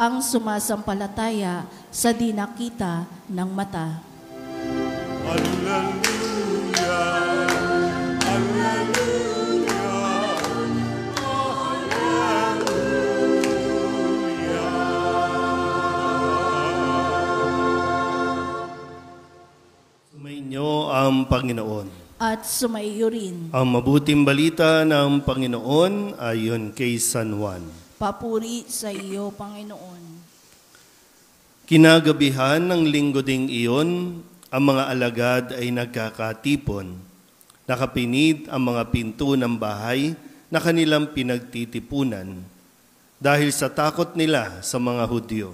ang sumasampalataya sa di nakita ng mata. Alleluia, Alleluia, Alleluia. Sumainyo ang Panginoon. At sumaiyo rin. Ang mabuting balita ng Panginoon ayon kay San Juan. Papuri sa iyo, Panginoon. Kinagabihan ng linggo ding iyon, ang mga alagad ay nagkakatipon. Nakapinid ang mga pinto ng bahay na kanilang pinagtitipunan dahil sa takot nila sa mga Hudyo.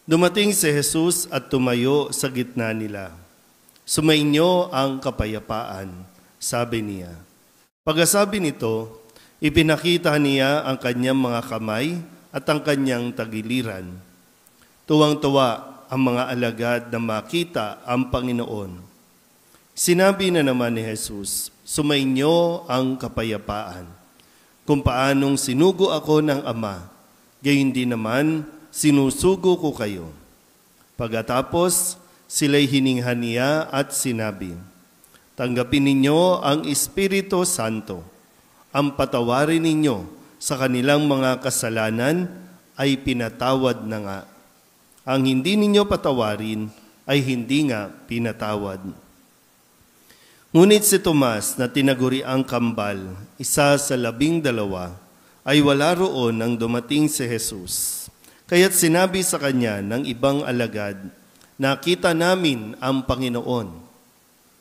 Dumating si Jesus at tumayo sa gitna nila. Sumainyo ang kapayapaan, sabi niya. Pagkasabi nito, ipinakita niya ang kanyang mga kamay at ang kanyang tagiliran. Tuwang-tuwa ang mga alagad na makita ang Panginoon. Sinabi na naman ni Jesus, sumainyo ang kapayapaan. Kung paanong sinugo ako ng Ama, gayon din naman sinusugo ko kayo. Pagkatapos, sila'y hininghan niya at sinabi, tanggapin ninyo ang Espiritu Santo. Ang patawarin ninyo sa kanilang mga kasalanan ay pinatawad na nga. Ang hindi ninyo patawarin ay hindi nga pinatawad. Ngunit si Tomas na tinaguri ang kambal, isa sa 12, ay wala roon nang dumating si Jesus. Kaya't sinabi sa kanya ng ibang alagad, nakita namin ang Panginoon.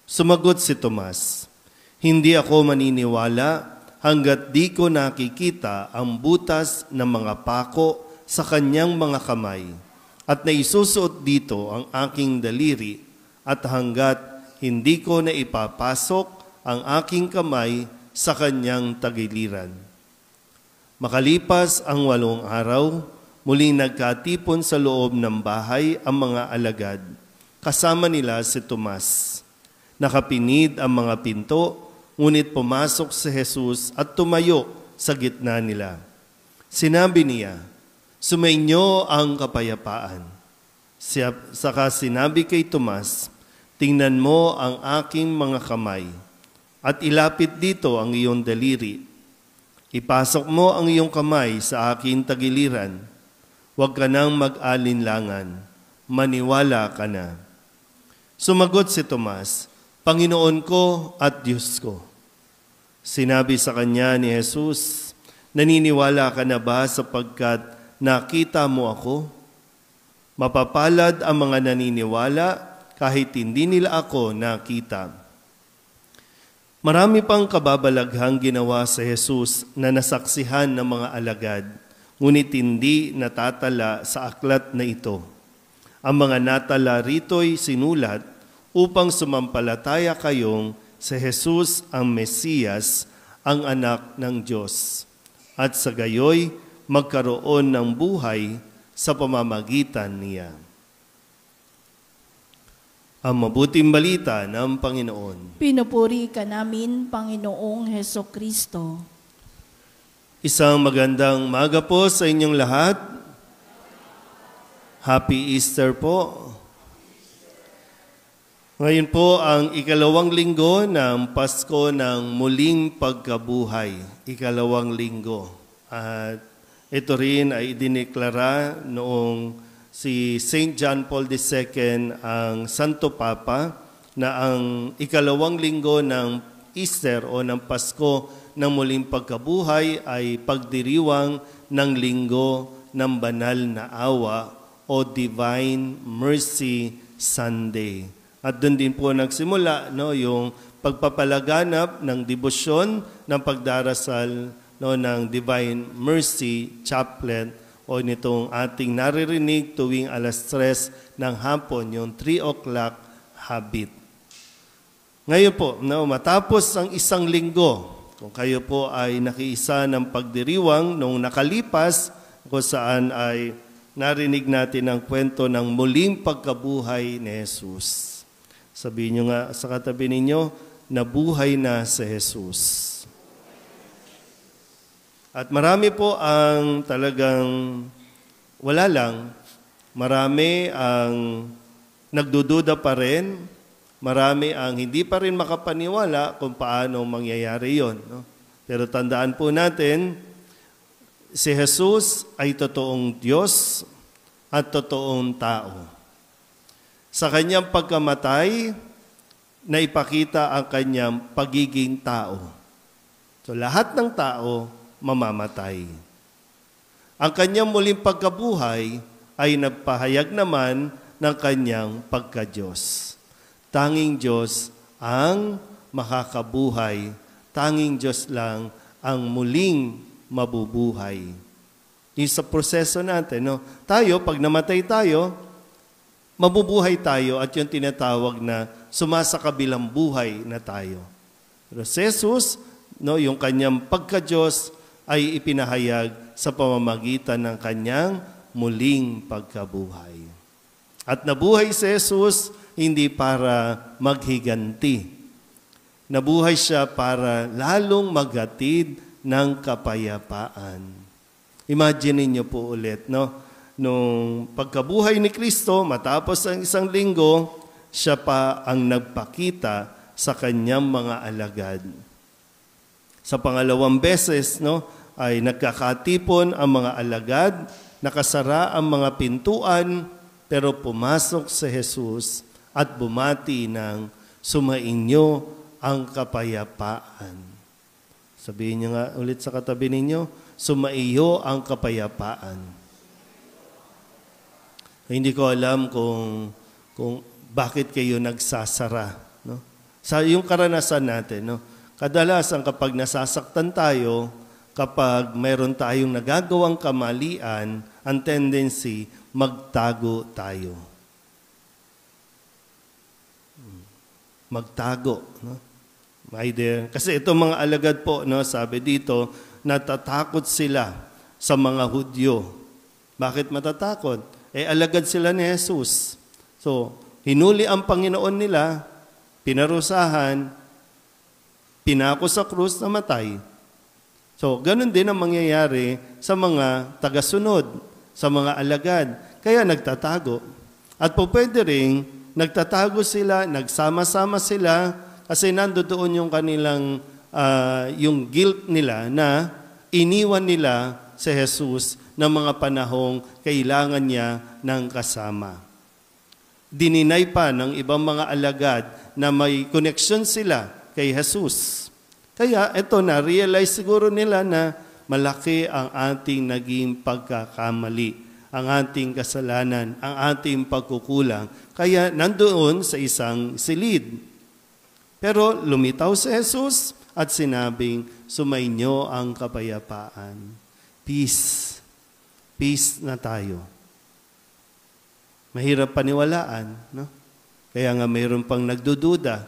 Sumagot si Tomas, hindi ako maniniwala hanggat di ko nakikita ang butas ng mga pako sa kanyang mga kamay at naisusuot dito ang aking daliri at hanggat hindi ko na ipapasok ang aking kamay sa kanyang tagiliran. Makalipas ang 8 araw, muling nagkatipon sa loob ng bahay ang mga alagad. Kasama nila si Tomas. Nakapinid ang mga pinto, ngunit pumasok si Jesus at tumayo sa gitna nila. Sinabi niya, sumainyo ang kapayapaan. Saka sinabi kay Tomas, tingnan mo ang aking mga kamay at ilapit dito ang iyong daliri. Ipasok mo ang iyong kamay sa aking tagiliran. Huwag ka nang mag-alinlangan, maniwala ka na. Sumagot si Tomas, Panginoon ko at Diyos ko. Sinabi sa kanya ni Jesus, naniniwala ka na ba sapagkat nakita mo ako? Mapapalad ang mga naniniwala kahit hindi nila ako nakita. Marami pang kababalaghang ginawa sa Jesus na nasaksihan ng mga alagad, ngunit hindi natatala sa aklat na ito. Ang mga natala rito'y sinulat upang sumampalataya kayong si Jesus ang Mesiyas, ang anak ng Diyos, at sa gayoy magkaroon ng buhay sa pamamagitan niya. Ang mabuting balita ng Panginoon. Pinupuri ka namin, Panginoong Hesukristo. Isang magandang umaga po sa inyong lahat. Happy Easter po. Ngayon po ang 2 linggo ng Pasko ng Muling Pagkabuhay. 2 linggo. At ito rin ay idineklara noong si St. John Paul II, ang Santo Papa, na ang 2 linggo ng Easter o ng Pasko ng Muling Pagkabuhay ay pagdiriwang ng Linggo ng Banal na Awa o Divine Mercy Sunday. At doon din po nagsimula yung pagpapalaganap ng debosyon ng pagdarasal ng Divine Mercy Chaplet o nitong ating naririnig tuwing 3:00 ng hapon, yung 3 o'clock habit. Ngayon po, matapos ang 1 linggo, kung kayo po ay nakiisa ng pagdiriwang nung nakalipas, kung saan ay narinig natin ang kwento ng muling pagkabuhay ni Jesus. Sabihin nyo nga sa katabi ninyo, nabuhay na si Jesus. At marami po ang talagang wala lang, marami ang nagdududa pa rin, marami ang hindi pa rin makapaniwala kung paano mangyayari yon. No? Pero tandaan po natin, si Jesus ay totoong Diyos at totoong tao. Sa kanyang pagkamatay, naipakita ang kanyang pagiging tao. So lahat ng tao mamamatay. Ang kanyang muling pagkabuhay ay nagpahayag naman ng kanyang pagka-Diyos. Tanging Diyos ang makakabuhay. Tanging Diyos lang ang muling mabubuhay. Yung sa proseso natin, no? Tayo, pag namatay tayo, mabubuhay tayo at yung tinatawag na sumasakabilang buhay na tayo. Pero si Jesus, no, yung kanyang pagka-Diyos ay ipinahayag sa pamamagitan ng kanyang muling pagkabuhay. At nabuhay si Jesus hindi para maghiganti. Nabuhay siya para lalong maghatid ng kapayapaan. Imagine niyo po ulit, no? Nung pagkabuhay ni Kristo, matapos ang isang linggo, siya pa ang nagpakita sa kanyang mga alagad. Sa pangalawang beses, no, ay nagkakatipon ang mga alagad, nakasara ang mga pintuan, pero pumasok si Jesus at bumati ng sumainyo ang kapayapaan. Sabihin niyo nga ulit sa katabi ninyo, sumaiyo ang kapayapaan. Hindi ko alam kung bakit kayo nagsasara. No? Sa yung karanasan natin, no? Kadalasan kapag nasasaktan tayo, kapag mayroon tayong nagagawang kamalian, ang tendency, magtago tayo. Magtago. No? Kasi itong mga alagad po, no, sabi dito, natatakot sila sa mga Hudyo. Bakit matatakot? Alagad sila ni Jesus. So, hinuli ang Panginoon nila, pinarusahan, pinako sa krus na matay. So, ganun din ang mangyayari sa mga tagasunod, sa mga alagad. Kaya nagtatago. At po pwede rin, nagtatago sila, nagsama-sama sila, kasi nandoon yung kanilang, yung guilt nila na iniwan nila si Jesus ng mga panahong kailangan niya ng kasama. Dininay pa ng ibang mga alagad na may connection sila kay Jesus. Kaya ito na, realize siguro nila na malaki ang ating naging pagkakamali, ang ating kasalanan, ang ating pagkukulang. Kaya nandoon sa isang silid. Pero lumitaw si Jesus at sinabing, sumainyo ang kapayapaan. Peace. Peace na tayo. Mahirap paniwalaan, no? Kaya nga mayroon pang nagdududa.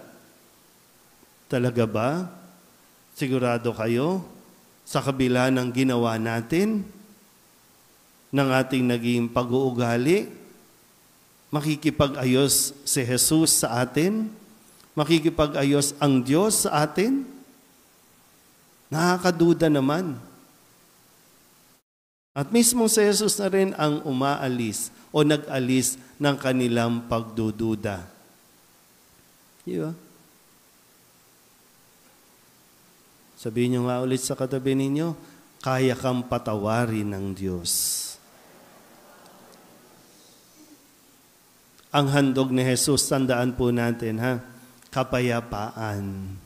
Talaga ba? Sigurado kayo? Sa kabila ng ginawa natin, ng ating naging pag-uugali, makikipag-ayos si Jesus sa atin? Makikipag-ayos ang Diyos sa atin? Nakakaduda naman. At mismo si Jesus na rin ang umaalis o nag-alis ng kanilang pagdududa. Di ba? Sabihin niyo nga ulit sa katabi ninyo, kaya kang patawarin ng Diyos. Ang handog ni Jesus, tandaan po natin, ha? Kapayapaan.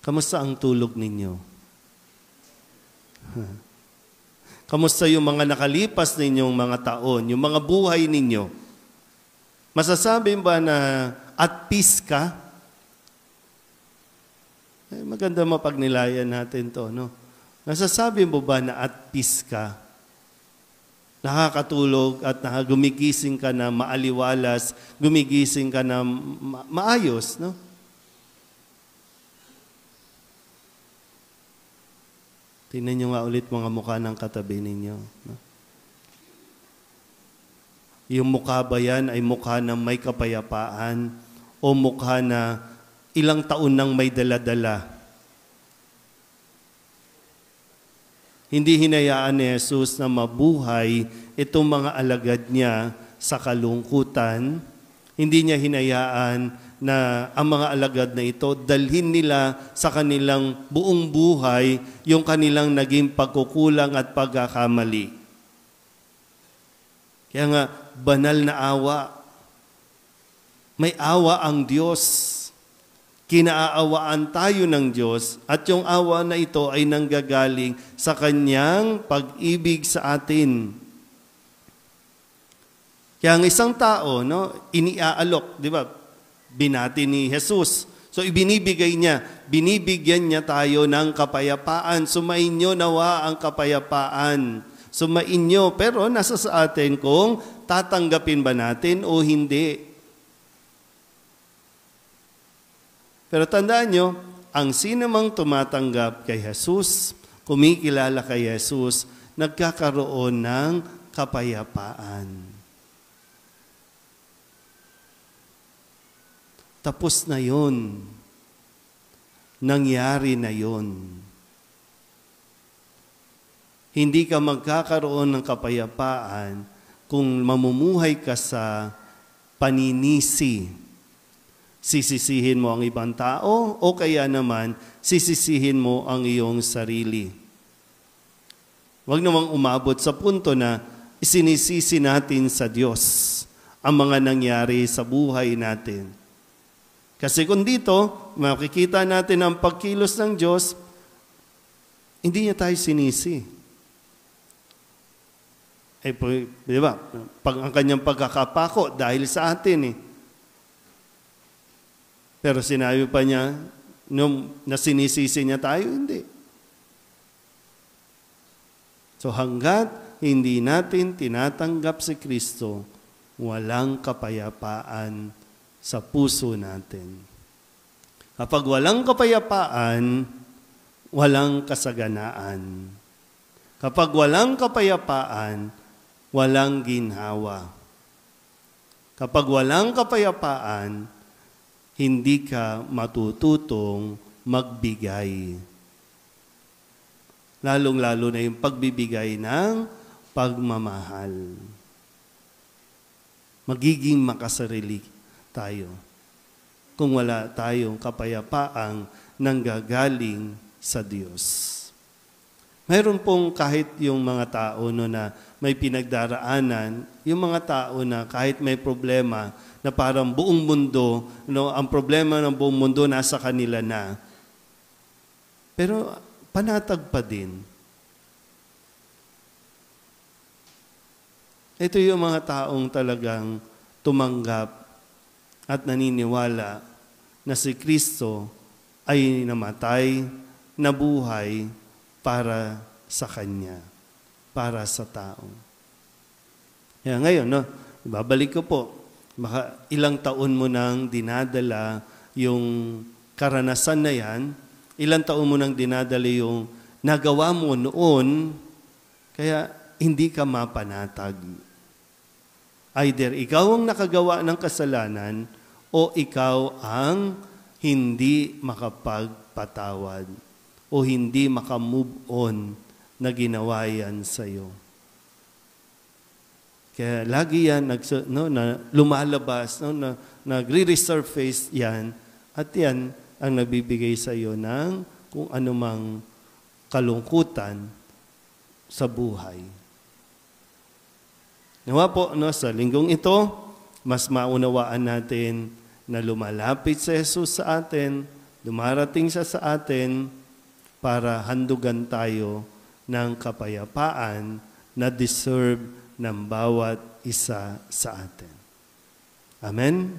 Kamusta ang tulog ninyo? Kamusta yung mga nakalipas ninyong mga taon, yung mga buhay ninyo? Masasabi ba na at peace ka? Maganda mapagnilayan natin to, no? Nasasabi mo ba na at peace ka? Nakakatulog at gumigising ka na maaliwalas, gumigising ka na maayos, no? Tingnan nyo nga ulit mga mukha ng katabi ninyo. No? Yung mukha ba yan ay mukha na may kapayapaan o mukha na ilang taon nang may dala-dala? Hindi hinayaan ni Jesus na mabuhay itong mga alagad niya sa kalungkutan. Hindi niya hinayaan na ang mga alagad na ito, dalhin nila sa kanilang buong buhay yung kanilang naging pagkukulang at pagkakamali. Kaya nga, banal na awa. May awa ang Diyos. Kinaawaan tayo ng Diyos at yung awa na ito ay nanggagaling sa Kanyang pag-ibig sa atin. Kaya ang isang tao, iniaalok, di ba? Binati ni Jesus. So ibinibigay niya, binibigyan niya tayo ng kapayapaan. Sumainyo nawa ang kapayapaan. Sumainyo, pero nasa sa atin kung tatanggapin ba natin o hindi. Pero tandaan nyo, ang sinumang tumatanggap kay Jesus, kumikilala kay Jesus, nagkakaroon ng kapayapaan. Tapos na yun. Nangyari na yun. Hindi ka magkakaroon ng kapayapaan kung mamumuhay ka sa paninisi. Sisisihin mo ang ibang tao o kaya naman sisisihin mo ang iyong sarili. Huwag namang umabot sa punto na isinisisi natin sa Diyos ang mga nangyari sa buhay natin. Kasi kung dito, makikita natin ang pagkilos ng Diyos, hindi niya tayo sinisi. Di ba? Ang kanyang pagkakapako dahil sa atin Pero sinabi pa niya, nung nasinisisi niya tayo, hindi. So hanggat hindi natin tinatanggap si Kristo, walang kapayapaan sa puso natin. Kapag walang kapayapaan, walang kasaganaan. Kapag walang kapayapaan, walang ginhawa. Kapag walang kapayapaan, hindi ka matututong magbigay. Lalong-lalo na yung pagbibigay ng pagmamahal. Magiging makasarili tayo kung wala tayong kapayapaang nanggagaling sa Diyos. Mayroon pong kahit yung mga tao na may pinagdaraanan, yung mga tao na kahit may problema, na parang buong mundo, ang problema ng buong mundo nasa kanila na. Pero panatag pa din. Ito yung mga taong talagang tumanggap at naniniwala na si Kristo ay namatay, nabuhay para sa Kanya, para sa tao. Kaya ngayon, ibabalik ko po, baka ilang taon mo nang dinadala yung karanasan na yan, ilang taon mo nang dinadala yung nagawa mo noon, kaya hindi ka mapanatag. Either ikaw ang nakagawa ng kasalanan o ikaw ang hindi makapagpatawad o hindi makamove on na ginawa yan sa'yo. Kaya lagi yan na lumalabas, nagre-resurface yan, at yan ang nagbibigay sa iyo ng kung anumang kalungkutan sa buhay. Nawa po, sa linggong ito, mas maunawaan natin na lumalapit si Jesus sa atin, dumarating siya sa atin para handugan tayo ng kapayapaan na deserve ng bawat isa sa atin. Amen?